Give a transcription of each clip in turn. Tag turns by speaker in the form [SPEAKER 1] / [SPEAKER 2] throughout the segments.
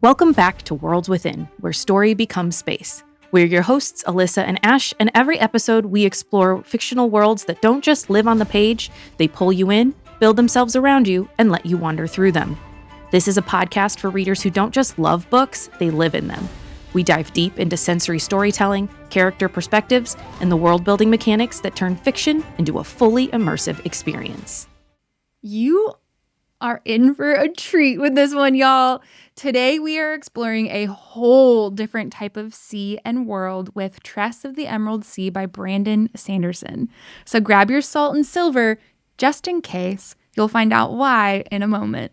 [SPEAKER 1] Welcome back to Worlds Within, where story becomes space. We're your hosts, Alyssa and Ash, and every episode we explore fictional worlds that don't just live on the page, they pull you in, build themselves around you, and let you wander through them. This is a podcast for readers who don't just love books, they live in them. We dive deep into sensory storytelling, character perspectives, and the world-building mechanics that turn fiction into a fully immersive experience.
[SPEAKER 2] You are in for a treat with this one, y'all. Today, we are exploring a whole different type of sea and world with Tress of the Emerald Sea by Brandon Sanderson. So grab your salt and silver just in case. You'll find out why in a moment.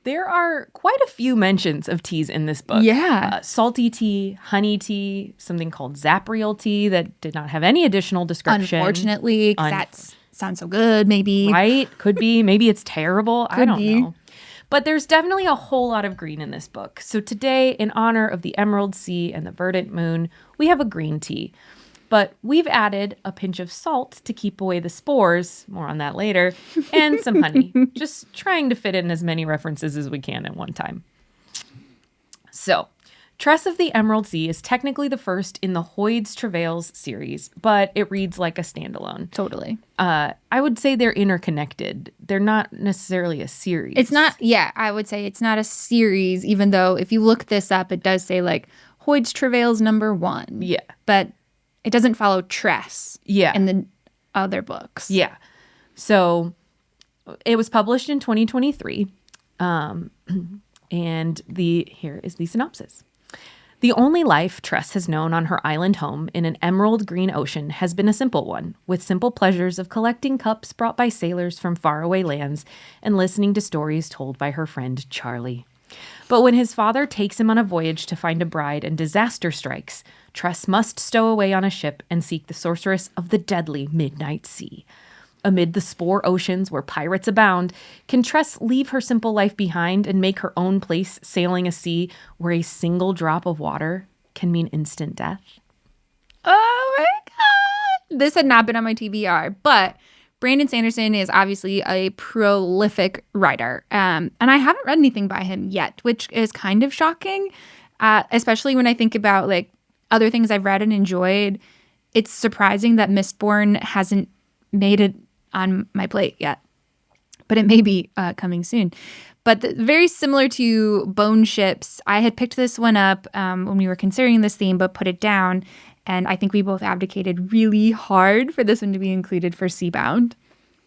[SPEAKER 1] There are quite a few mentions of teas in this book.
[SPEAKER 2] Yeah.
[SPEAKER 1] Salty tea, honey tea, something called Zapriel tea that did not have any additional description.
[SPEAKER 2] Unfortunately, because that sounds so good, maybe.
[SPEAKER 1] Right? Could be. Maybe it's terrible. I don't
[SPEAKER 2] be.
[SPEAKER 1] know. But there's definitely a whole lot of green in this book. So today, in honor of the Emerald Sea and the Verdant Moon, we have a green tea. But we've added a pinch of salt to keep away the spores, more on that later, and some honey. Just trying to fit in as many references as we can at one time. So, Tress of the Emerald Sea is technically the first in the Hoyd's Travails series, but it reads like a standalone.
[SPEAKER 2] Totally.
[SPEAKER 1] I would say they're interconnected. They're not necessarily a series.
[SPEAKER 2] It's not, I would say it's not a series, even though if you look this up, it does say like Hoyd's Travails #1.
[SPEAKER 1] Yeah.
[SPEAKER 2] But it doesn't follow Tress in the other books.
[SPEAKER 1] Yeah. So it was published in 2023. And here is the synopsis. The only life Tress has known on her island home in an emerald green ocean has been a simple one, with simple pleasures of collecting cups brought by sailors from faraway lands and listening to stories told by her friend Charlie. But when his father takes him on a voyage to find a bride and disaster strikes, Tress must stow away on a ship and seek the sorceress of the deadly Midnight Sea. Amid the spore oceans where pirates abound, can Tress leave her simple life behind and make her own place sailing a sea where a single drop of water can mean instant death?
[SPEAKER 2] Oh my God. This had not been on my TBR, but Brandon Sanderson is obviously a prolific writer. And I haven't read anything by him yet, which is kind of shocking, especially when I think about like other things I've read and enjoyed. It's surprising that Mistborn hasn't made it on my plate yet, but it may be coming soon. But very similar to Bone Ships, I had picked this one up when we were considering this theme, but put it down. And I think we both advocated really hard for this one to be included for Seabound.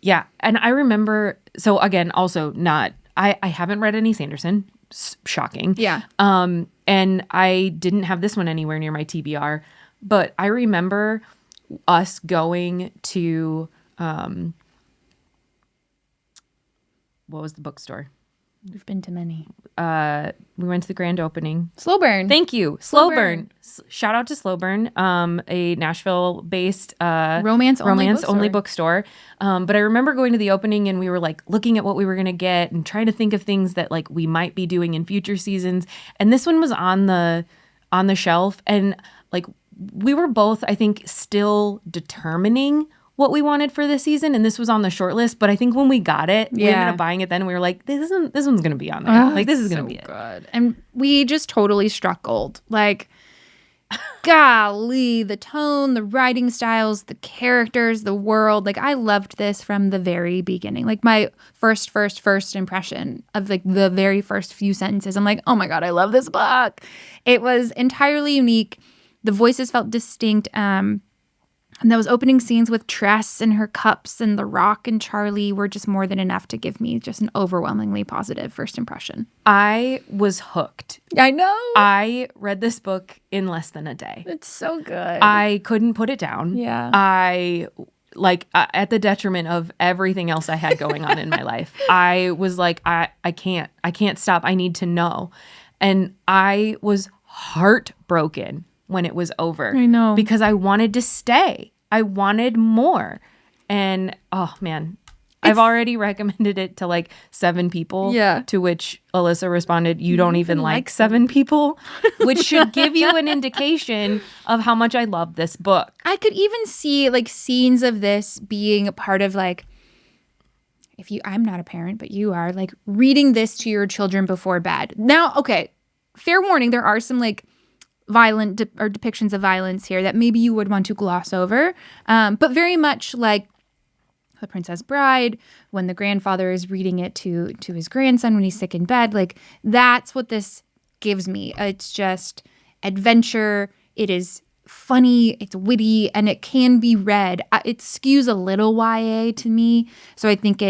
[SPEAKER 1] Yeah. And I remember, so again, also not, I haven't read any Sanderson. Shocking.
[SPEAKER 2] Yeah.
[SPEAKER 1] And I didn't have this one anywhere near my TBR, but I remember us going to, what was the bookstore?
[SPEAKER 2] We've been to many.
[SPEAKER 1] We went to the grand opening.
[SPEAKER 2] Slow Burn.
[SPEAKER 1] Thank you. Slow Burn. Shout out to Slow Burn, a Nashville-based romance-only bookstore. But I remember going to the opening and we were like looking at what we were going to get and trying to think of things that like we might be doing in future seasons. And this one was on the shelf. And like we were both, I think, still determining what we wanted for this season, and this was on the short list. But I think when we got it, we ended up buying it then, and we were like, this one's going to be on there. Like, this is going to be it.
[SPEAKER 2] Good. And we just totally struck gold. Like, golly, the tone, the writing styles, the characters, the world. Like, I loved this from the very beginning. Like, my first impression of, like, the very first few sentences, I'm like, oh, my God, I love this book. It was entirely unique. The voices felt distinct. And those opening scenes with Tress and her cups and the Rock and Charlie were just more than enough to give me just an overwhelmingly positive first impression.
[SPEAKER 1] I was hooked.
[SPEAKER 2] I know.
[SPEAKER 1] I read this book in less than a day.
[SPEAKER 2] It's so good.
[SPEAKER 1] I couldn't put it down.
[SPEAKER 2] Yeah.
[SPEAKER 1] I, like, at the detriment of everything else I had going on in my life. I was like, I can't stop. I need to know. And I was heartbroken when it was over.
[SPEAKER 2] I know.
[SPEAKER 1] Because I wanted to stay. I wanted more. And, oh, man. I've already recommended it to like 7 people.
[SPEAKER 2] Yeah.
[SPEAKER 1] To which Alyssa responded, you don't even like 7 people? Which should give you an indication of how much I love this book.
[SPEAKER 2] I could even see like scenes of this being a part of like, I'm not a parent, but you are, like reading this to your children before bed. Now, okay. fair warning, there are some like violent or depictions of violence here that maybe you would want to gloss over. But very much like The Princess Bride, when the grandfather is reading it to his grandson when he's sick in bed, like that's what this gives me. It's just adventure. It is funny, it's witty, and it can be read. It skews a little YA to me. So I think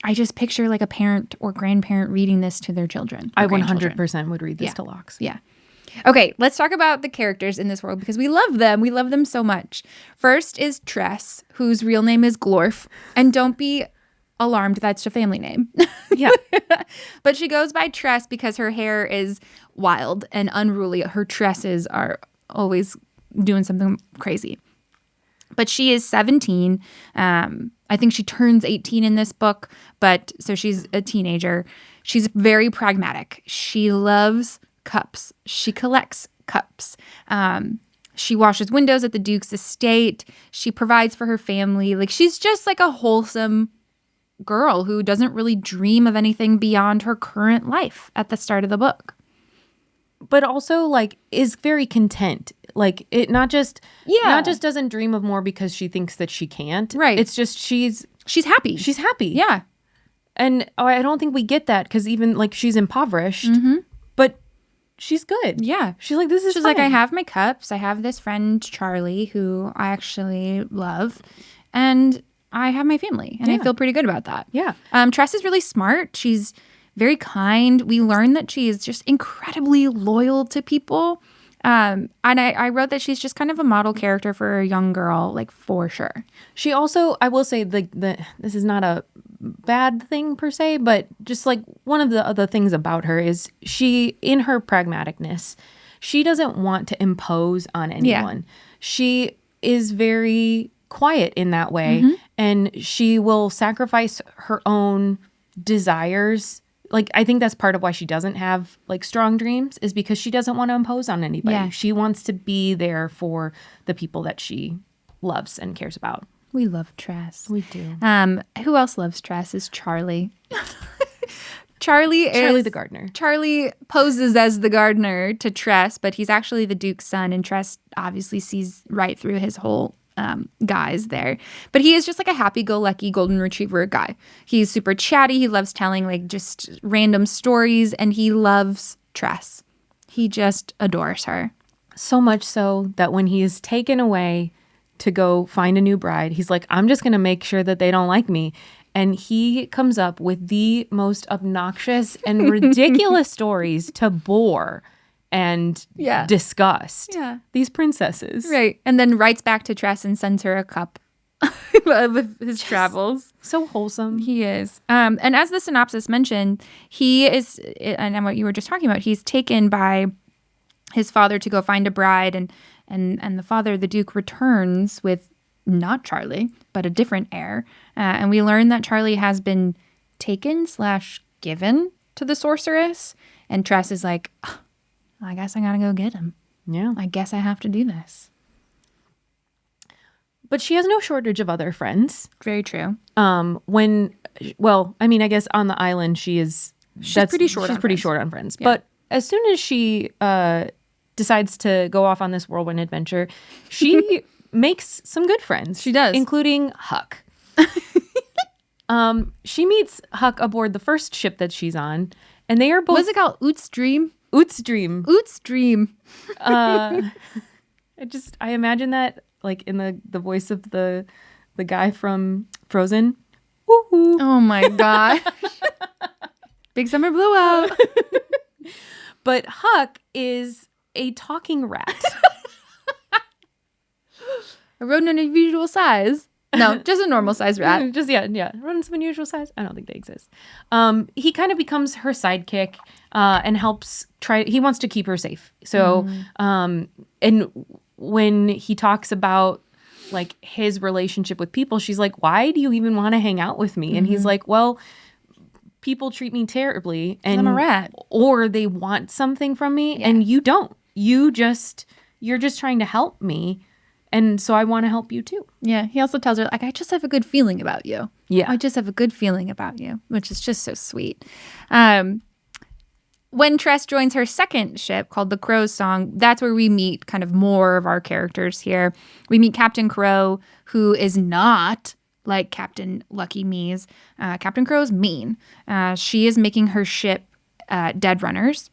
[SPEAKER 2] I just picture like a parent or grandparent reading this to their children.
[SPEAKER 1] I 100% would read this to Locks.
[SPEAKER 2] Yeah. Okay, let's talk about the characters in this world because we love them. We love them so much. First is Tress, whose real name is Glorf. And don't be alarmed, that's a family name.
[SPEAKER 1] Yeah.
[SPEAKER 2] But she goes by Tress because her hair is wild and unruly. Her tresses are always doing something crazy. But she is 17. I think she turns 18 in this book, but so she's a teenager. She's very pragmatic. She loves cups. She collects cups. She washes windows at the Duke's estate. She provides for her family. Like she's just like a wholesome girl who doesn't really dream of anything beyond her current life at the start of the book.
[SPEAKER 1] But also like is very content. Like it not just doesn't dream of more because she thinks that she can't.
[SPEAKER 2] Right.
[SPEAKER 1] It's just she's
[SPEAKER 2] happy.
[SPEAKER 1] She's happy.
[SPEAKER 2] Yeah.
[SPEAKER 1] And I don't think we get that because even like she's impoverished, but she's good.
[SPEAKER 2] Yeah.
[SPEAKER 1] She's like, this is
[SPEAKER 2] She's
[SPEAKER 1] fine.
[SPEAKER 2] like, I have my cups. I have this friend, Charlie, who I actually love. And I have my family. And I feel pretty good about that.
[SPEAKER 1] Yeah.
[SPEAKER 2] Tress is really smart. She's very kind. We learn that she is just incredibly loyal to people. And I wrote that she's just kind of a model character for a young girl, like for sure.
[SPEAKER 1] She also, I will say, this is not a bad thing per se, but just like one of the other things about her is she, in her pragmaticness, she doesn't want to impose on anyone. Yeah. She is very quiet in that way, and she will sacrifice her own desires. Like, I think that's part of why she doesn't have, like, strong dreams is because she doesn't want to impose on anybody. Yeah. She wants to be there for the people that she loves and cares about.
[SPEAKER 2] We love Tress.
[SPEAKER 1] We do.
[SPEAKER 2] Who else loves Tress is Charlie. Charlie
[SPEAKER 1] the gardener.
[SPEAKER 2] Charlie poses as the gardener to Tress, but he's actually the Duke's son, and Tress obviously sees right through his whole guys there. But he is just like a happy-go-lucky golden retriever guy. He's super chatty. He loves telling like just random stories, and he loves Tress. He just adores her.
[SPEAKER 1] So much so that when he is taken away to go find a new bride, he's like, I'm just going to make sure that they don't like me. And he comes up with the most obnoxious and ridiculous stories to bore and disgust these princesses.
[SPEAKER 2] Right. And then writes back to Tress and sends her a cup of his travels.
[SPEAKER 1] So wholesome.
[SPEAKER 2] He is. And as the synopsis mentioned, he is, and what you were just talking about, he's taken by his father to go find a bride, and the father, the Duke, returns with not Charlie, but a different heir. And we learn that Charlie has been taken/given to the sorceress. And Tress is like, oh, I guess I gotta go get him.
[SPEAKER 1] Yeah.
[SPEAKER 2] I guess I have to do this.
[SPEAKER 1] But she has no shortage of other friends.
[SPEAKER 2] Very true.
[SPEAKER 1] I guess on the island she's pretty short on friends. Yeah. But as soon as she decides to go off on this whirlwind adventure, she makes some good friends.
[SPEAKER 2] She does.
[SPEAKER 1] Including Huck. She meets Huck aboard the first ship that she's on, and they are both...
[SPEAKER 2] What's it called? Utzdream?
[SPEAKER 1] Utzdream. I imagine that like in the voice of the guy from Frozen. Woo-hoo.
[SPEAKER 2] Oh my gosh. Big summer blowout.
[SPEAKER 1] But Huck is a talking rat.
[SPEAKER 2] A rodent of unusual size. No, just a normal size rat.
[SPEAKER 1] Rodents of unusual size. I don't think they exist. He kind of becomes her sidekick and helps he wants to keep her safe. So, and when he talks about like his relationship with people, she's like, why do you even want to hang out with me? And he's like, well, people treat me terribly and
[SPEAKER 2] I'm a rat.
[SPEAKER 1] Or they want something from me and you don't. You're just trying to help me. And so I want to help you too.
[SPEAKER 2] Yeah. He also tells her, like, I just have a good feeling about you.
[SPEAKER 1] Yeah.
[SPEAKER 2] I just have a good feeling about you, which is just so sweet. when Tress joins her second ship called the Crow's Song, that's where we meet kind of more of our characters here. We meet Captain Crow, who is not like Captain Lucky Me's. Captain Crow's mean. She is making her ship dead runners,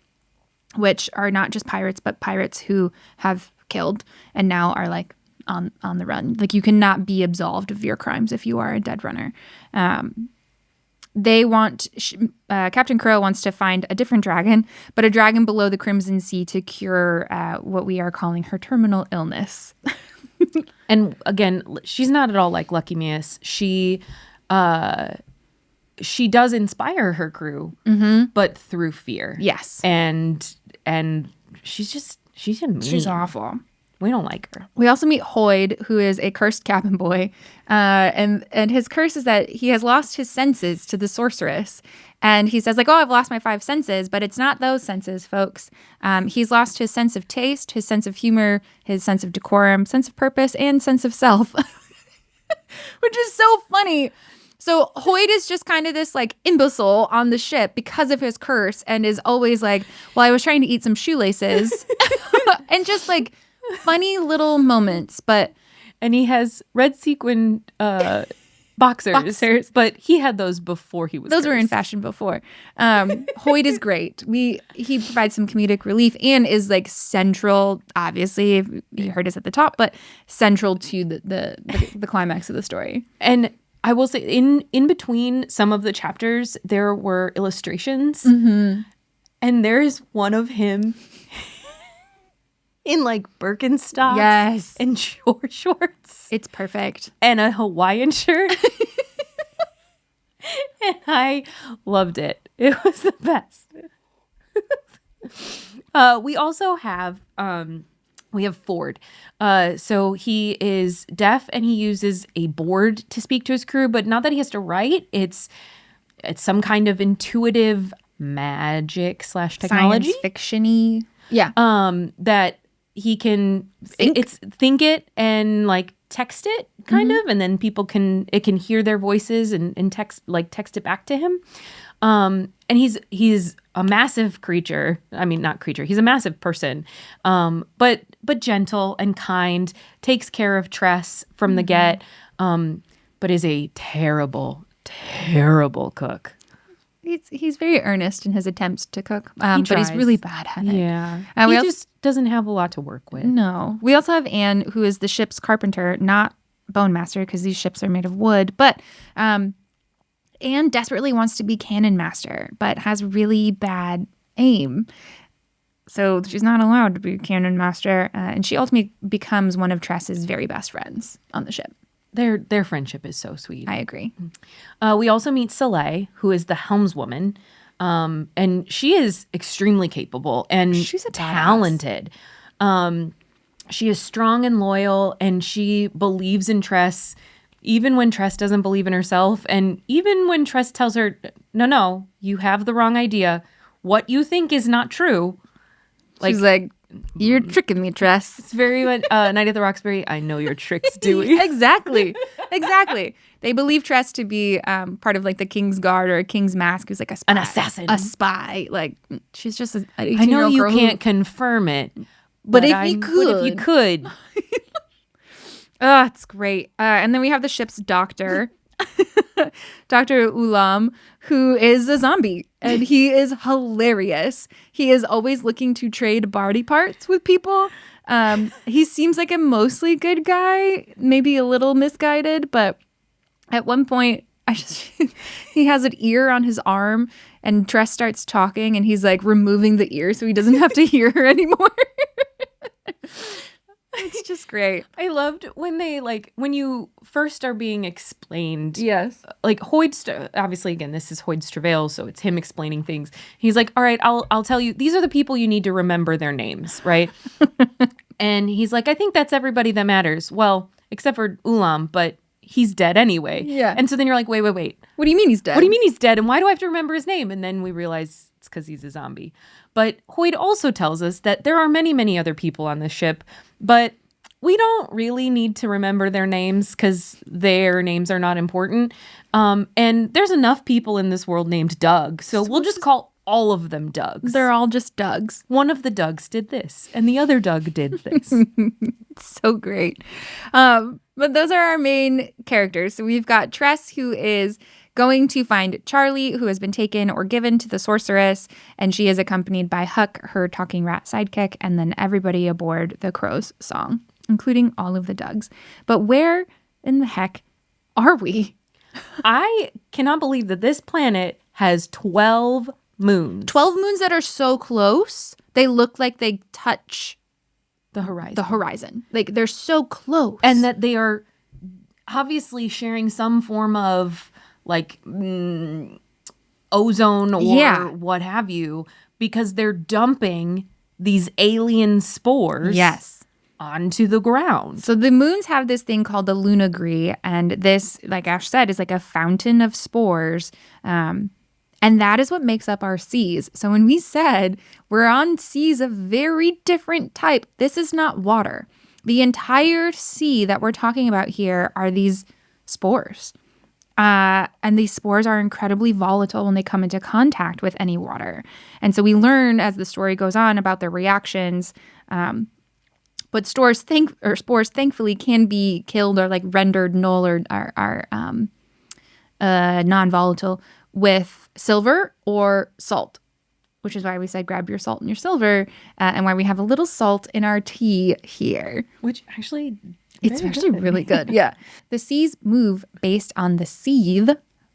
[SPEAKER 2] which are not just pirates, but pirates who have killed and now are like on the run. Like you cannot be absolved of your crimes if you are a dead runner. Captain Crow wants to find a different dragon, but a dragon below the Crimson Sea to cure what we are calling her terminal illness.
[SPEAKER 1] And again, she's not at all like Lucky Mias. She does inspire her crew, but through fear.
[SPEAKER 2] Yes.
[SPEAKER 1] And she's mean.
[SPEAKER 2] She's awful.
[SPEAKER 1] We don't like her.
[SPEAKER 2] We also meet Hoyd, who is a cursed cabin boy. And his curse is that he has lost his senses to the sorceress. And he says, like, oh, I've lost my 5 senses, but it's not those senses, folks. He's lost his sense of taste, his sense of humor, his sense of decorum, sense of purpose, and sense of self, which is so funny. So Hoyd is just kind of this like imbecile on the ship because of his curse and is always like, well, I was trying to eat some shoelaces and just like funny little moments.
[SPEAKER 1] And he has red sequin boxers, but he had those before he was
[SPEAKER 2] Those
[SPEAKER 1] cursed.
[SPEAKER 2] were in fashion before. Hoyd is great. He provides some comedic relief and is like central, obviously, if you heard us at the top, but central to the climax of the story.
[SPEAKER 1] And I will say in between some of the chapters, there were illustrations. And there is one of him in like Birkenstocks
[SPEAKER 2] Yes.
[SPEAKER 1] and short shorts
[SPEAKER 2] It's perfect.
[SPEAKER 1] and a Hawaiian shirt. And I loved it. It was the best. We also have Ford. So he is deaf and he uses a board to speak to his crew, but not that he has to write. It's some kind of intuitive magic / technology.
[SPEAKER 2] Science fiction-y. Yeah.
[SPEAKER 1] That he can think it and like text it kind of, and then it can hear their voices and text it back to him. And he's a massive creature. I mean, not creature. He's a massive person. But gentle and kind, takes care of Tress from the get. But is a terrible, terrible cook.
[SPEAKER 2] He's very earnest in his attempts to cook, but he's
[SPEAKER 1] tries.
[SPEAKER 2] really bad at it.
[SPEAKER 1] Yeah.
[SPEAKER 2] We
[SPEAKER 1] He
[SPEAKER 2] also-
[SPEAKER 1] just doesn't have a lot to work with.
[SPEAKER 2] No. We also have Anne, who is the ship's carpenter, not bone master, because these ships are made of wood. But Anne desperately wants to be cannon master, but has really bad aim. So she's not allowed to be cannon master. And she ultimately becomes one of Tress's very best friends on the ship.
[SPEAKER 1] Their friendship is so sweet.
[SPEAKER 2] I agree.
[SPEAKER 1] We also meet Soleil, who is the helmswoman. And she is extremely capable and
[SPEAKER 2] She's a badass.
[SPEAKER 1] talented. She is strong and loyal, and she believes in Tress, even when Tress doesn't believe in herself. And even when Tress tells her, no, you have the wrong idea. What you think is not true.
[SPEAKER 2] She's like, you're tricking me, Tress.
[SPEAKER 1] It's very much Night at the Roxbury. I know your tricks, Dewey.
[SPEAKER 2] Exactly. They believe Tress to be part of like the King's Guard or a King's Mask, who's like a spy,
[SPEAKER 1] An assassin.
[SPEAKER 2] a spy. Like she's just a
[SPEAKER 1] I know you
[SPEAKER 2] girl
[SPEAKER 1] can't confirm it,
[SPEAKER 2] but if
[SPEAKER 1] But if you could,
[SPEAKER 2] Oh, it's great. And then we have the ship's doctor, Dr. Ulam, who is a zombie. And he is hilarious. He is always looking to trade body parts with people. He seems like a mostly good guy, maybe a little misguided. But at one point, he has an ear on his arm and Tress starts talking and he's like removing the ear so he doesn't have to hear her anymore. It's just great.
[SPEAKER 1] I loved when when you first are being explained.
[SPEAKER 2] Yes.
[SPEAKER 1] Like obviously, again, this is Hoyd's travail, so it's him explaining things. He's like, all right, I'll tell you, these are the people you need to remember their names, right? And he's like, I think that's everybody that matters. Well, except for Ulam, but he's dead anyway.
[SPEAKER 2] Yeah.
[SPEAKER 1] And so then you're like, wait.
[SPEAKER 2] What do you mean he's dead?
[SPEAKER 1] What do you mean he's dead? And why do I have to remember his name? And then we realize it's because he's a zombie. But Hoyd also tells us that there are many, many other people on this ship, but we don't really need to remember their names because their names are not important. And there's enough people in this world named Doug. So we'll just call all of them Dougs.
[SPEAKER 2] They're all just Dougs.
[SPEAKER 1] One of the Dougs did this, and the other Doug did this.
[SPEAKER 2] So great. But those are our main characters. So we've got Tress, who is going to find Charlie, who has been taken or given to the sorceress, and she is accompanied by Huck, her talking rat sidekick, and then everybody aboard the Crow's song, including all of the Dougs. But where in the heck are we?
[SPEAKER 1] I cannot believe that this planet has 12 moons.
[SPEAKER 2] 12 moons that are so close, they look like they touch
[SPEAKER 1] the horizon.
[SPEAKER 2] the horizon. Like, they're so close.
[SPEAKER 1] And that they are obviously sharing some form of like ozone or what have you, because they're dumping these alien spores onto the ground.
[SPEAKER 2] So the moons have this thing called the lunagree, and this, like Ash said, is like a fountain of spores. And that is what makes up our seas. So when we said we're on seas of very different type, this is not water. The entire sea that we're talking about here are these spores. And these spores are incredibly volatile when they come into contact with any water. And so we learn as the story goes on about their reactions. But spores thankfully can be killed or like rendered null or are non-volatile with silver or salt, which is why we said grab your salt and your silver, and why we have a little salt in our tea here.
[SPEAKER 1] Which actually...
[SPEAKER 2] It's actually really good. Yeah. The seas move based on the seethe,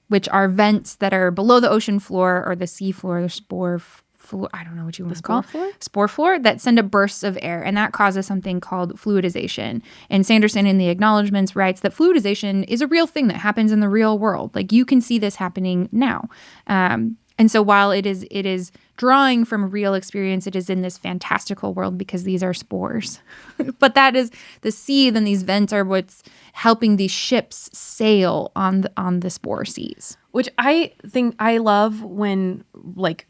[SPEAKER 2] which are vents that are below the ocean floor or the sea floor, the spore floor. I don't know what you want to call it. Spore floor that send up bursts of air, and that causes something called fluidization. And Sanderson in the acknowledgments writes that fluidization is a real thing that happens in the real world. Like, you can see this happening now. And so while it is drawing from a real experience, it is in this fantastical world because these are spores. But that is the seethe, and these vents are what's helping these ships sail on the spore seas.
[SPEAKER 1] Which I think I love when, like,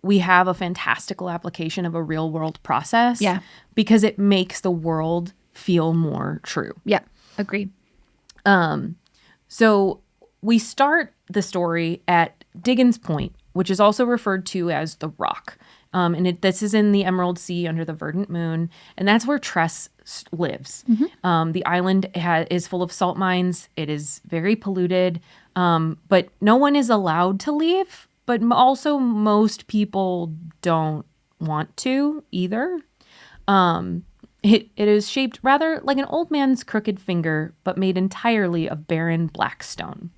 [SPEAKER 1] we have a fantastical application of a real world process.
[SPEAKER 2] Yeah.
[SPEAKER 1] Because it makes the world feel more true.
[SPEAKER 2] Yeah, agree.
[SPEAKER 1] So we start the story at Diggins Point, which is also referred to as the Rock. And this is in the Emerald Sea under the Verdant Moon. And that's where Tress lives. Mm-hmm. The island is full of salt mines. It is very polluted. But no one is allowed to leave. But also most people don't want to either. It is shaped rather like an old man's crooked finger, but made entirely of barren black stone.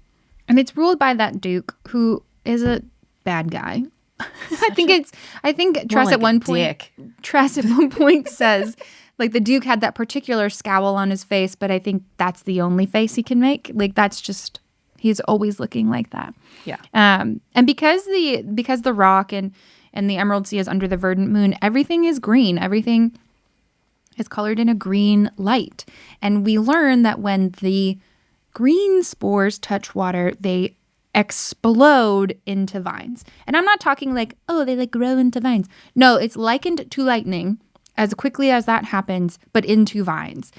[SPEAKER 2] And it's ruled by that Duke, who is a bad guy. I think Tress at one point says, like, the Duke had that particular scowl on his face, but I think that's the only face he can make. Like, that's just, he's always looking like that.
[SPEAKER 1] Yeah.
[SPEAKER 2] And because the Rock and the Emerald Sea is under the Verdant Moon, everything is green. Everything is colored in a green light. And we learn that when the green spores touch water, they explode into vines. And I'm not talking like, oh, they like grow into vines. No, it's likened to lightning as quickly as that happens, but into vines.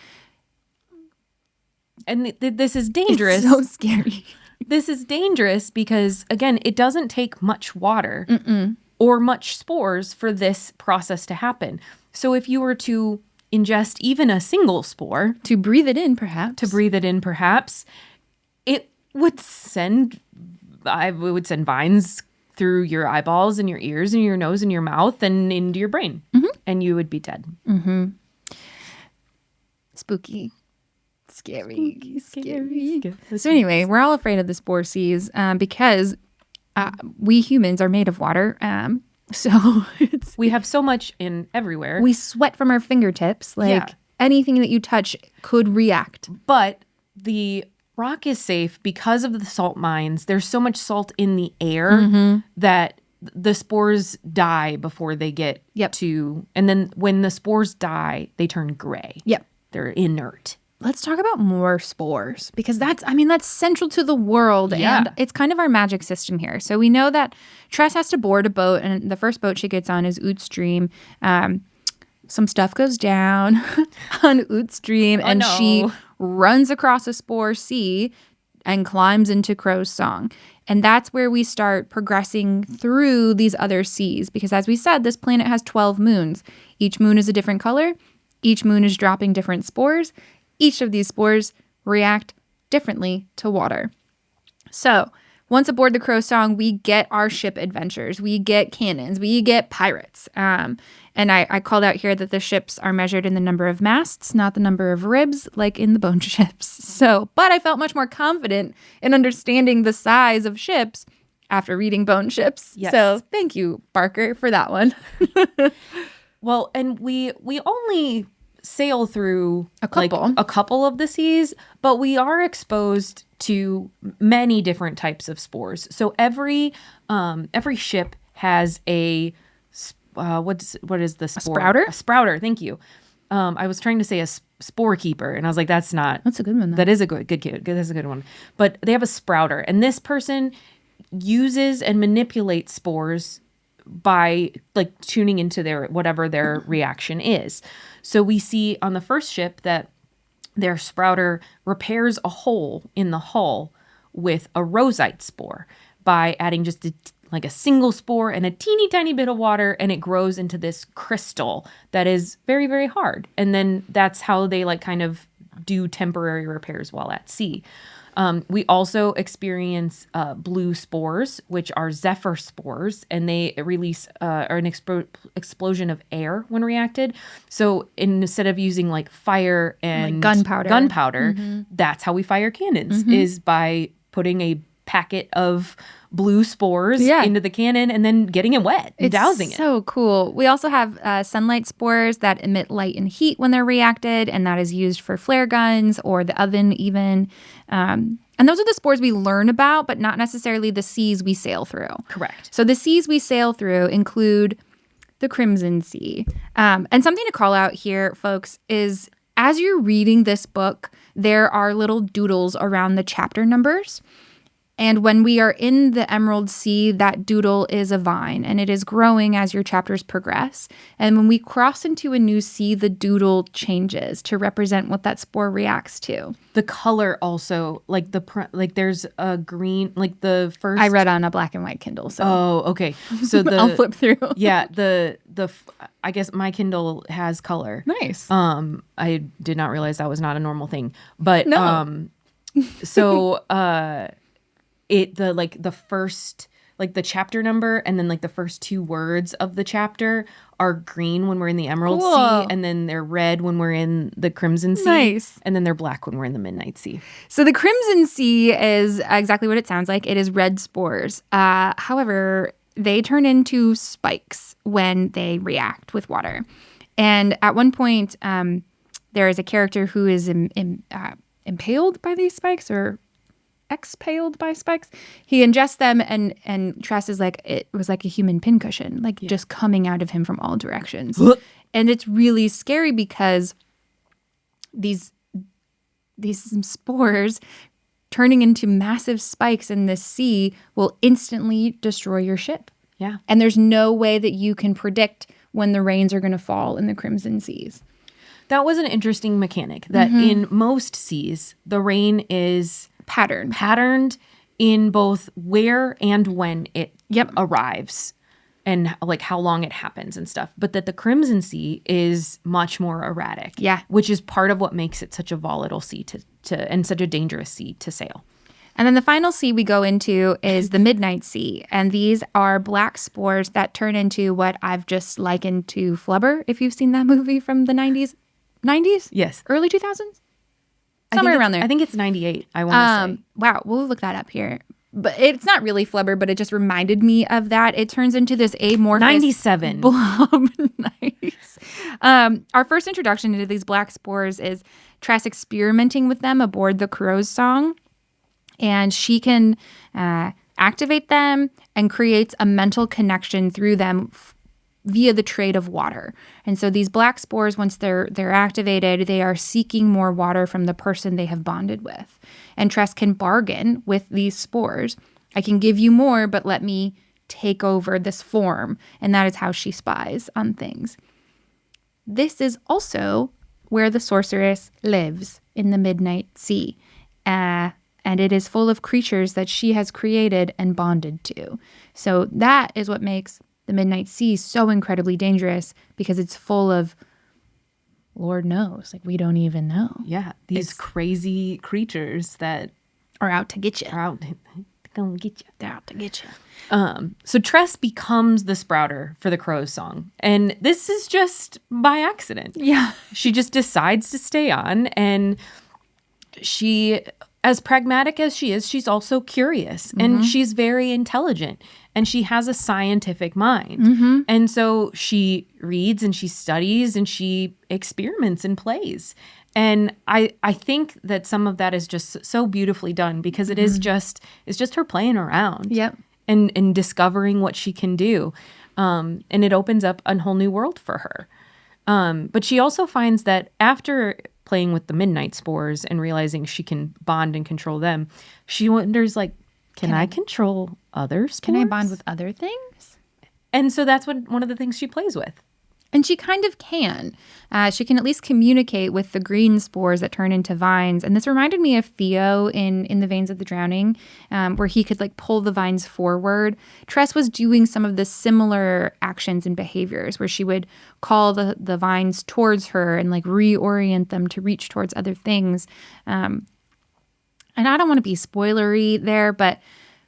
[SPEAKER 1] And this is dangerous.
[SPEAKER 2] It's so scary.
[SPEAKER 1] This is dangerous because, again, it doesn't take much water or much spores for this process to happen. So if you were to ingest even a single spore,
[SPEAKER 2] to breathe it in, perhaps,
[SPEAKER 1] it would send vines through your eyeballs and your ears and your nose and your mouth and into your brain, and you would be dead.
[SPEAKER 2] Spooky. Scary. So anyway, we're all afraid of the spore seas because we humans are made of water. So
[SPEAKER 1] we have so much in everywhere.
[SPEAKER 2] We sweat from our fingertips. Like, anything that you touch could react.
[SPEAKER 1] But the Rock is safe because of the salt mines. There's so much salt in the air that the spores die before they get to... And then when the spores die, they turn gray.
[SPEAKER 2] Yep.
[SPEAKER 1] They're inert.
[SPEAKER 2] Let's talk about more spores, because that's central to the world, and it's kind of our magic system here. So we know that Tress has to board a boat, and the first boat she gets on is Oot Stream. Some stuff goes down on Oot Stream, and she runs across a spore sea and climbs into Crow's song. And that's where we start progressing through these other seas. Because as we said, this planet has 12 moons. Each moon is a different color. Each moon is dropping different spores. Each of these spores react differently to water. So once aboard the Crow Song, we get our ship adventures. We get cannons. We get pirates. And I called out here that the ships are measured in the number of masts, not the number of ribs, like in the Bone ships. But I felt much more confident in understanding the size of ships after reading Bone ships.
[SPEAKER 1] Yes.
[SPEAKER 2] So thank you, Barker, for that one.
[SPEAKER 1] Well, and we only sail through
[SPEAKER 2] A couple
[SPEAKER 1] of the seas, but we are exposed to many different types of spores. So every ship has a what is the spore?
[SPEAKER 2] sprouter?
[SPEAKER 1] A sprouter. Thank you. I was trying to say a spore keeper, and I was like, that's not.
[SPEAKER 2] That's a good one, though.
[SPEAKER 1] That is a good. That's a good one. But they have a sprouter, and this person uses and manipulates spores by like tuning into whatever their reaction is. So we see on the first ship that their sprouter repairs a hole in the hull with a rosite spore by adding just a single spore and a teeny tiny bit of water, and it grows into this crystal that is very, very hard. And then that's how they kind of do temporary repairs while at sea. We also experience blue spores, which are zephyr spores, and they release an explosion of air when reacted. So instead of using fire and gunpowder, that's how we fire cannons, is by putting a packet of blue spores into the cannon and then getting it wet and dousing it.
[SPEAKER 2] It's so cool. We also have sunlight spores that emit light and heat when they're reacted, and that is used for flare guns or the oven even. And those are the spores we learn about, but not necessarily the seas we sail through.
[SPEAKER 1] Correct.
[SPEAKER 2] So the seas we sail through include the Crimson Sea. And something to call out here, folks, is as you're reading this book, there are little doodles around the chapter numbers. And when we are in the Emerald Sea, that doodle is a vine, and it is growing as your chapters progress. And when we cross into a new sea, the doodle changes to represent what that spore reacts to.
[SPEAKER 1] The color also, there's a green, the first.
[SPEAKER 2] I read on a black and white Kindle, so.
[SPEAKER 1] Oh, okay. So
[SPEAKER 2] I'll flip through.
[SPEAKER 1] Yeah, I guess my Kindle has color.
[SPEAKER 2] Nice.
[SPEAKER 1] I did not realize that was not a normal thing, but
[SPEAKER 2] No.
[SPEAKER 1] So the first the chapter number and then the first two words of the chapter are green when we're in the Emerald Sea, and then they're red when we're in the Crimson Sea.
[SPEAKER 2] Nice.
[SPEAKER 1] And then they're black when we're in the Midnight Sea.
[SPEAKER 2] So the Crimson Sea is exactly what it sounds like. It is red spores. However, they turn into spikes when they react with water. And at one point, there is a character who is impaled by these spikes or expaled by spikes. He ingests them, and Tress is it was like a human pincushion, just coming out of him from all directions. And it's really scary because these spores turning into massive spikes in this sea will instantly destroy your ship.
[SPEAKER 1] Yeah.
[SPEAKER 2] And there's no way that you can predict when the rains are going to fall in the Crimson Seas.
[SPEAKER 1] That was an interesting mechanic that in most seas, the rain is patterned in both where and when it arrives and how long it happens and stuff, but that the Crimson Sea is much more erratic.
[SPEAKER 2] Yeah.
[SPEAKER 1] Which is part of what makes it such a volatile sea to and such a dangerous sea to sail.
[SPEAKER 2] And then the final sea we go into is the Midnight Sea. And these are black spores that turn into what I've just likened to flubber, if you've seen that movie from the 90s. 90s?
[SPEAKER 1] Yes.
[SPEAKER 2] Early 2000s? Somewhere around there.
[SPEAKER 1] I think it's 98, I want to say.
[SPEAKER 2] Wow, we'll look that up here. But it's not really flubber, but it just reminded me of that. It turns into this amorphous
[SPEAKER 1] 97
[SPEAKER 2] blob. Nice. Our first introduction to these black spores is Tress experimenting with them aboard the Crow's Song. And she can activate them and creates a mental connection through them via the trade of water. And so these black spores, once they're activated, they are seeking more water from the person they have bonded with. And Tress can bargain with these spores. I can give you more, but let me take over this form. And that is how she spies on things. This is also where the sorceress lives, in the Midnight Sea. And and it is full of creatures that she has created and bonded to. So that is what makes the Midnight Sea so incredibly dangerous, because it's full of, Lord knows, like we don't even know.
[SPEAKER 1] Yeah, these crazy creatures that
[SPEAKER 2] are out to get you.
[SPEAKER 1] Are out to come get you.
[SPEAKER 2] They're out to get you.
[SPEAKER 1] So Tress becomes the sprouter for the crow's song. And this is just by accident.
[SPEAKER 2] Yeah.
[SPEAKER 1] She just decides to stay on. And she, as pragmatic as she is, she's also curious. And she's very intelligent. And she has a scientific mind. And so she reads and she studies and she experiments and plays. And I think that some of that is just so beautifully done, because it is just, it's just her playing around.
[SPEAKER 2] Yep.
[SPEAKER 1] And discovering what she can do. And it opens up a whole new world for her. But she also finds that after playing with the midnight spores and realizing she can bond and control them, she wonders, like, can I control other spores?
[SPEAKER 2] Can I bond with other things?
[SPEAKER 1] And so that's one of the things she plays with.
[SPEAKER 2] And she kind of can. She can at least communicate with the green spores that turn into vines. And this reminded me of Theo in The Veins of the Drowning, where he could like pull the vines forward. Tress was doing some of the similar actions and behaviors where she would call the vines towards her and like reorient them to reach towards other things. And I don't want to be spoilery there, but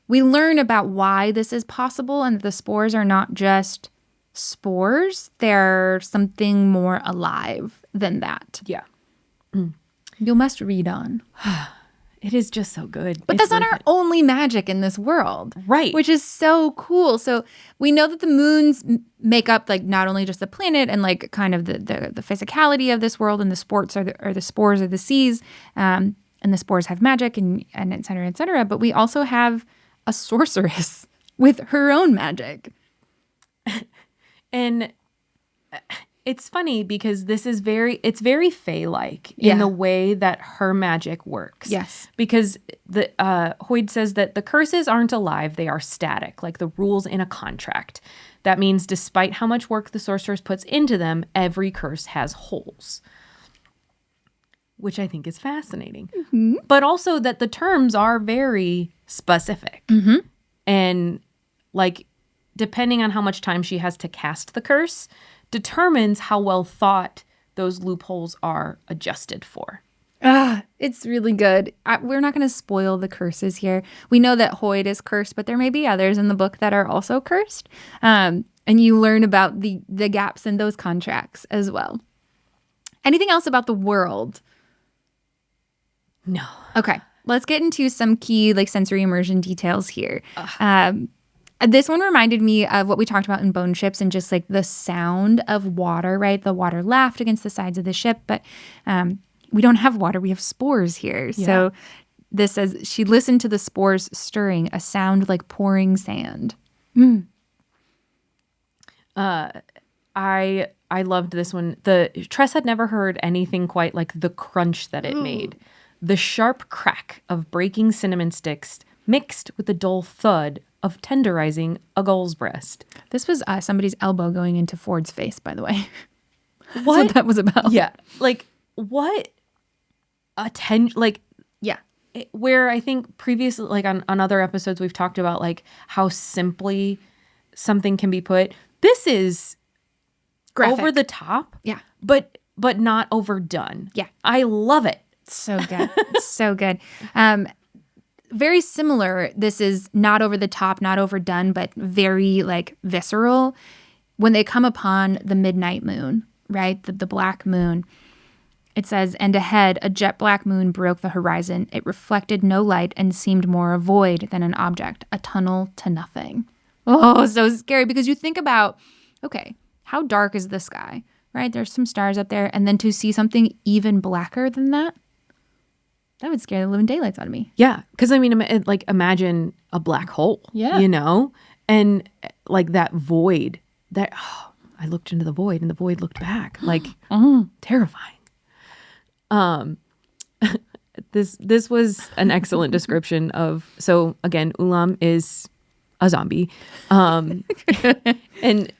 [SPEAKER 2] we learn about why this is possible, and the spores are not just spores. They're something more alive than that.
[SPEAKER 1] Yeah.
[SPEAKER 2] You must read on.
[SPEAKER 1] It is just so good.
[SPEAKER 2] But that's not our only magic in this world.
[SPEAKER 1] Right.
[SPEAKER 2] Which is so cool. So we know that the moons make up like not only just the planet and like kind of the physicality of this world, and the sports are the spores of the seas. And the spores have magic and et cetera, but we also have a sorceress with her own magic.
[SPEAKER 1] And it's funny because it's very Fae-like in the way that her magic works.
[SPEAKER 2] Yes.
[SPEAKER 1] Because Hoyd says that the curses aren't alive, they are static, like the rules in a contract. That means despite how much work the sorceress puts into them, every curse has holes. Which I think is fascinating. But also that the terms are very specific. And like, depending on how much time she has to cast the curse, determines how well thought those loopholes are adjusted for.
[SPEAKER 2] It's really good. We're not going to spoil the curses here. We know that Hoyd is cursed, but there may be others in the book that are also cursed. And you learn about the gaps in those contracts as well. Anything else about the world?
[SPEAKER 1] No.
[SPEAKER 2] Okay. Let's get into some key like sensory immersion details here. This one reminded me of what we talked about in Bone Ships, and just like the sound of water, right? The water laughed against the sides of the ship, but we don't have water. We have spores here. Yeah. So this says she listened to the spores stirring, a sound like pouring sand.
[SPEAKER 1] I loved this one. The Tress had never heard anything quite like the crunch that it made. The sharp crack of breaking cinnamon sticks mixed with the dull thud of tenderizing a gull's breast.
[SPEAKER 2] This was somebody's elbow going into Ford's face, by the way.
[SPEAKER 1] What?
[SPEAKER 2] That's what that was about.
[SPEAKER 1] Yeah. Like, what?
[SPEAKER 2] Yeah.
[SPEAKER 1] Where I think previously, like on other episodes, we've talked about like how simply something can be put. This is
[SPEAKER 2] graphic.
[SPEAKER 1] Over the top.
[SPEAKER 2] Yeah.
[SPEAKER 1] But not overdone.
[SPEAKER 2] Yeah.
[SPEAKER 1] I love it.
[SPEAKER 2] So good. So good. Very similar. This is not over the top, not overdone, but very like visceral. When they come upon the midnight moon, right? The black moon. It says, and ahead, a jet black moon broke the horizon. It reflected no light and seemed more a void than an object, a tunnel to nothing. Oh, so scary, because you think about, okay, how dark is the sky, right? There's some stars up there. And then to see something even blacker than that, that would scare the living daylights out of me.
[SPEAKER 1] Yeah. Because, I mean, like, imagine a black hole.
[SPEAKER 2] Yeah.
[SPEAKER 1] You know? And, like, that void. I looked into the void, and the void looked back. Like, terrifying. This was an excellent description of... So, again, Ulam is a zombie. And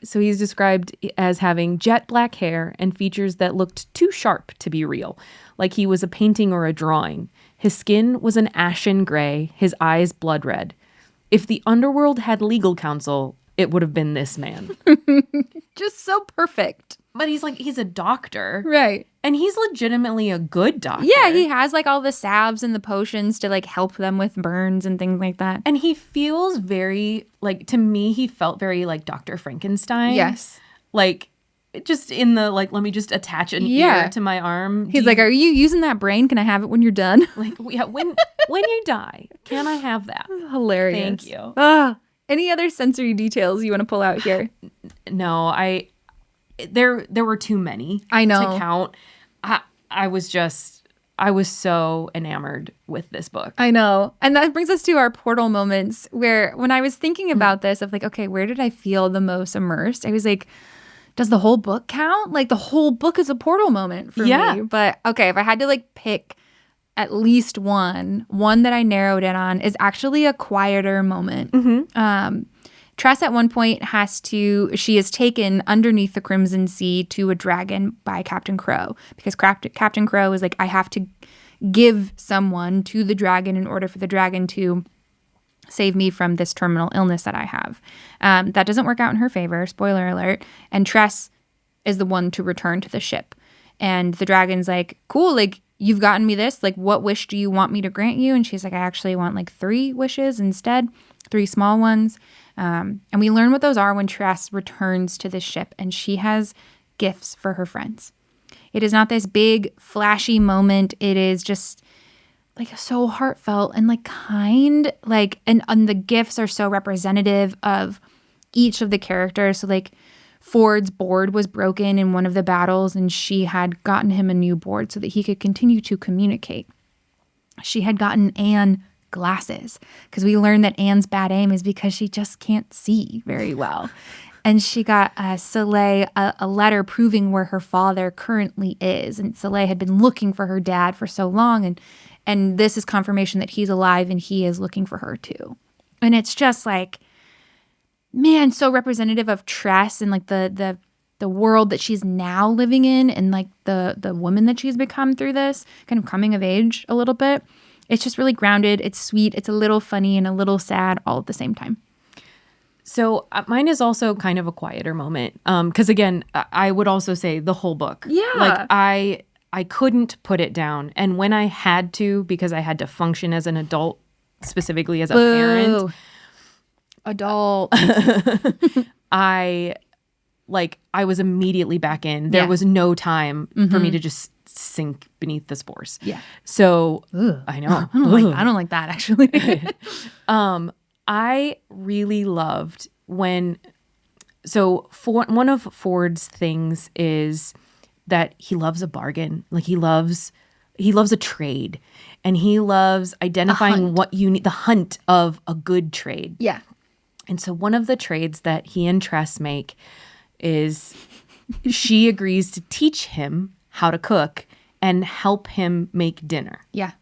[SPEAKER 1] so he's described as having jet black hair and features that looked too sharp to be real, like he was a painting or a drawing. His skin was an ashen gray, his eyes blood red. If the underworld had legal counsel, it would have been this man.
[SPEAKER 2] Just so perfect.
[SPEAKER 1] But he's a doctor.
[SPEAKER 2] Right.
[SPEAKER 1] And he's legitimately a good doctor.
[SPEAKER 2] Yeah, he has like all the salves and the potions to like help them with burns and things like that.
[SPEAKER 1] And he feels very, like, to me, he felt very like Dr. Frankenstein.
[SPEAKER 2] Yes.
[SPEAKER 1] Like, just in the, like, let me just attach an ear to my arm.
[SPEAKER 2] He's like, are you using that brain? Can I have it when you're done?
[SPEAKER 1] Like, yeah, when you die, can I have that?
[SPEAKER 2] Hilarious.
[SPEAKER 1] Thank you.
[SPEAKER 2] Any other sensory details you want to pull out here?
[SPEAKER 1] No, there were too many
[SPEAKER 2] I know.
[SPEAKER 1] to count. I was so enamored with this book.
[SPEAKER 2] I know. And that brings us to our portal moments where when I was thinking about this of like, okay, where did I feel the most immersed? I was like, does the whole book count? Like the whole book is a portal moment for me. But okay, if I had to like pick at least one that I narrowed in on is actually a quieter moment. Tress at one point she is taken underneath the Crimson Sea to a dragon by Captain Crow because Captain Crow is like, I have to give someone to the dragon in order for the dragon to save me from this terminal illness that I have. That doesn't work out in her favor, spoiler alert. And Tress is the one to return to the ship. And the dragon's like, cool, like, you've gotten me this. Like, what wish do you want me to grant you? And she's like, I actually want like 3 wishes instead, 3 small ones. And we learn what those are when Tress returns to the ship and she has gifts for her friends. It is not this big flashy moment. It is just like so heartfelt and like kind, like, and the gifts are so representative of each of the characters. So like Ford's board was broken in one of the battles and she had gotten him a new board so that he could continue to communicate. She had gotten Anne glasses because we learned that Anne's bad aim is because she just can't see very well. And she got Soleil a letter proving where her father currently is. And Soleil had been looking for her dad for so long. And this is confirmation that he's alive and he is looking for her too. And it's just like, man, so representative of Tress and like the world that she's now living in and like the woman that she's become through this, kind of coming of age a little bit. It's just really grounded. It's sweet. It's a little funny and a little sad all at the same time.
[SPEAKER 1] So mine is also kind of a quieter moment. Because again, I would also say the whole book.
[SPEAKER 2] Yeah.
[SPEAKER 1] Like I couldn't put it down. And when I had to, because I had to function as an adult, specifically as a parent.
[SPEAKER 2] Adult.
[SPEAKER 1] I was immediately back in. There was no time for me to just sink beneath the spores.
[SPEAKER 2] Yeah.
[SPEAKER 1] So I know.
[SPEAKER 2] I don't like that actually.
[SPEAKER 1] I really loved one of Ford's things is that he loves a bargain. Like he loves a trade, and he loves identifying what you need, the hunt of a good trade.
[SPEAKER 2] Yeah.
[SPEAKER 1] And so one of the trades that he and Tress make is she agrees to teach him how to cook and help him make dinner.
[SPEAKER 2] Yeah.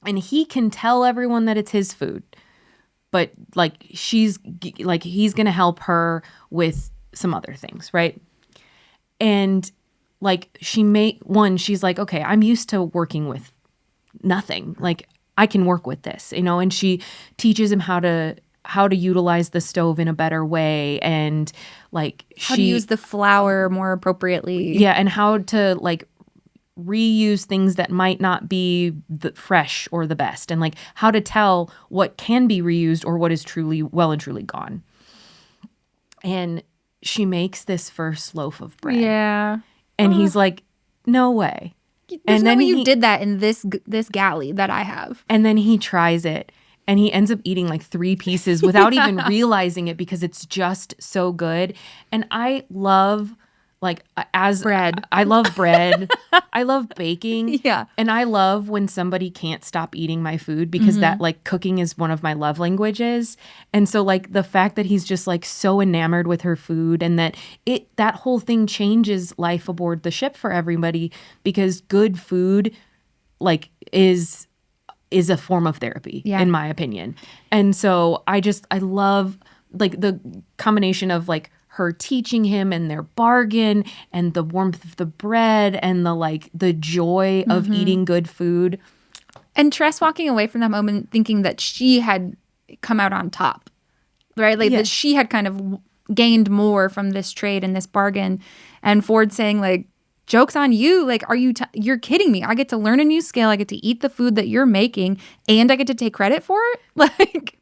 [SPEAKER 1] And he can tell everyone that it's his food, but like he's going to help her with some other things, right? And like she's like, okay, I'm used to working with nothing. Like I can work with this, and she teaches him how to utilize the stove in a better way, and like
[SPEAKER 2] how to use the flour more appropriately.
[SPEAKER 1] Yeah, and how to like reuse things that might not be the fresh or the best, and like how to tell what can be reused or what is truly well and truly gone. And she makes this first loaf of bread.
[SPEAKER 2] Yeah.
[SPEAKER 1] And he's like, no way.
[SPEAKER 2] There's no way you did that in this galley that I have.
[SPEAKER 1] And then he tries it. And he ends up eating like 3 pieces without even realizing it because it's just so good. And I love
[SPEAKER 2] bread.
[SPEAKER 1] I love bread. I love baking.
[SPEAKER 2] Yeah.
[SPEAKER 1] And I love when somebody can't stop eating my food because that like cooking is one of my love languages. And so like the fact that he's just like so enamored with her food, and that whole thing changes life aboard the ship for everybody, because good food like is is a form of therapy,
[SPEAKER 2] Yeah.
[SPEAKER 1] in my opinion. And so I love like the combination of like her teaching him and their bargain and the warmth of the bread and the joy of eating good food.
[SPEAKER 2] And Tress walking away from that moment thinking that she had come out on top, right? Like that she had kind of gained more from this trade and this bargain. And Ford saying like, joke's on you. Like, you're kidding me. I get to learn a new skill. I get to eat the food that you're making and I get to take credit for it. Like,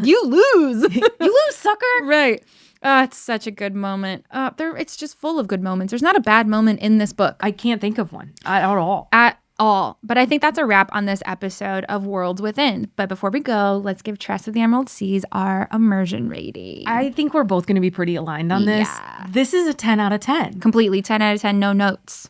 [SPEAKER 2] you lose.
[SPEAKER 1] You lose, sucker.
[SPEAKER 2] Right. It's such a good moment. It's just full of good moments. There's not a bad moment in this book.
[SPEAKER 1] I can't think of one at all.
[SPEAKER 2] At all. But I think that's a wrap on this episode of Worlds Within. But before we go, let's give Tress of the Emerald Seas our immersion rating.
[SPEAKER 1] I think we're both going to be pretty aligned on this.
[SPEAKER 2] Yeah.
[SPEAKER 1] This is a 10 out of 10.
[SPEAKER 2] Completely 10 out of 10, no notes.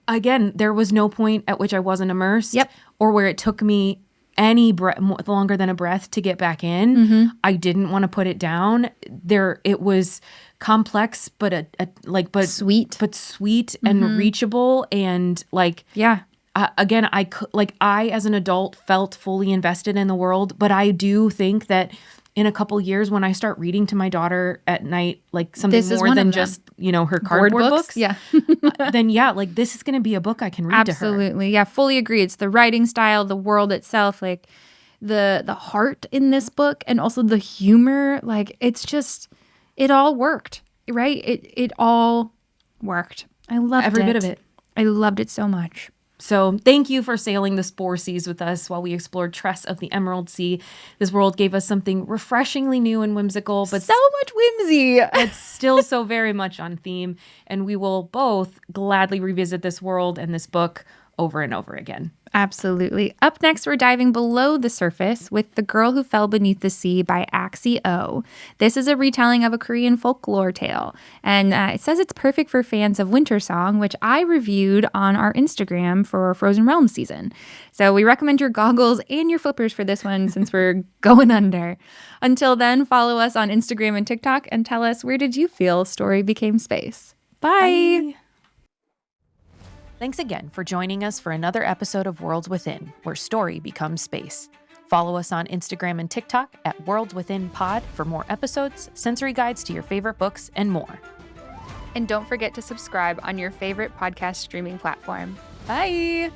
[SPEAKER 1] Again, there was no point at which I wasn't immersed.
[SPEAKER 2] Yep.
[SPEAKER 1] Or where it took me any longer than a breath to get back in.
[SPEAKER 2] Mm-hmm.
[SPEAKER 1] I didn't want to put it down. It was complex, but
[SPEAKER 2] Sweet.
[SPEAKER 1] but sweet and reachable, and
[SPEAKER 2] Yeah.
[SPEAKER 1] again, I as an adult felt fully invested in the world, but I do think that in a couple years when I start reading to my daughter at night, like something
[SPEAKER 2] This is
[SPEAKER 1] more
[SPEAKER 2] one
[SPEAKER 1] than
[SPEAKER 2] of them.
[SPEAKER 1] just, her cardboard books.
[SPEAKER 2] Yeah.
[SPEAKER 1] Then this is going to be a book I can read to her.
[SPEAKER 2] Absolutely. Yeah, fully agree. It's the writing style, the world itself, like the heart in this book, and also the humor. Like, it's just, it all worked, right? It all worked. I loved
[SPEAKER 1] Every bit of it.
[SPEAKER 2] I loved it so much.
[SPEAKER 1] So thank you for sailing the Spore Seas with us while we explored Tress of the Emerald Sea. This world gave us something refreshingly new and whimsical, but
[SPEAKER 2] so much whimsy.
[SPEAKER 1] it's still so very much on theme. And we will both gladly revisit this world and this book over and over again.
[SPEAKER 2] Absolutely. Up next, we're diving below the surface with The Girl Who Fell Beneath the Sea by Axie O. This is a retelling of a Korean folklore tale, and it says it's perfect for fans of Winter Song, which I reviewed on our Instagram for Frozen Realms season. So we recommend your goggles and your flippers for this one since we're going under. Until then, follow us on Instagram and TikTok and tell us, where did you feel story became space? Bye.
[SPEAKER 1] Bye. Thanks again for joining us for another episode of Worlds Within, where story becomes space. Follow us on Instagram and TikTok at Worlds Within Pod for more episodes, sensory guides to your favorite books, and more.
[SPEAKER 2] And don't forget to subscribe on your favorite podcast streaming platform. Bye.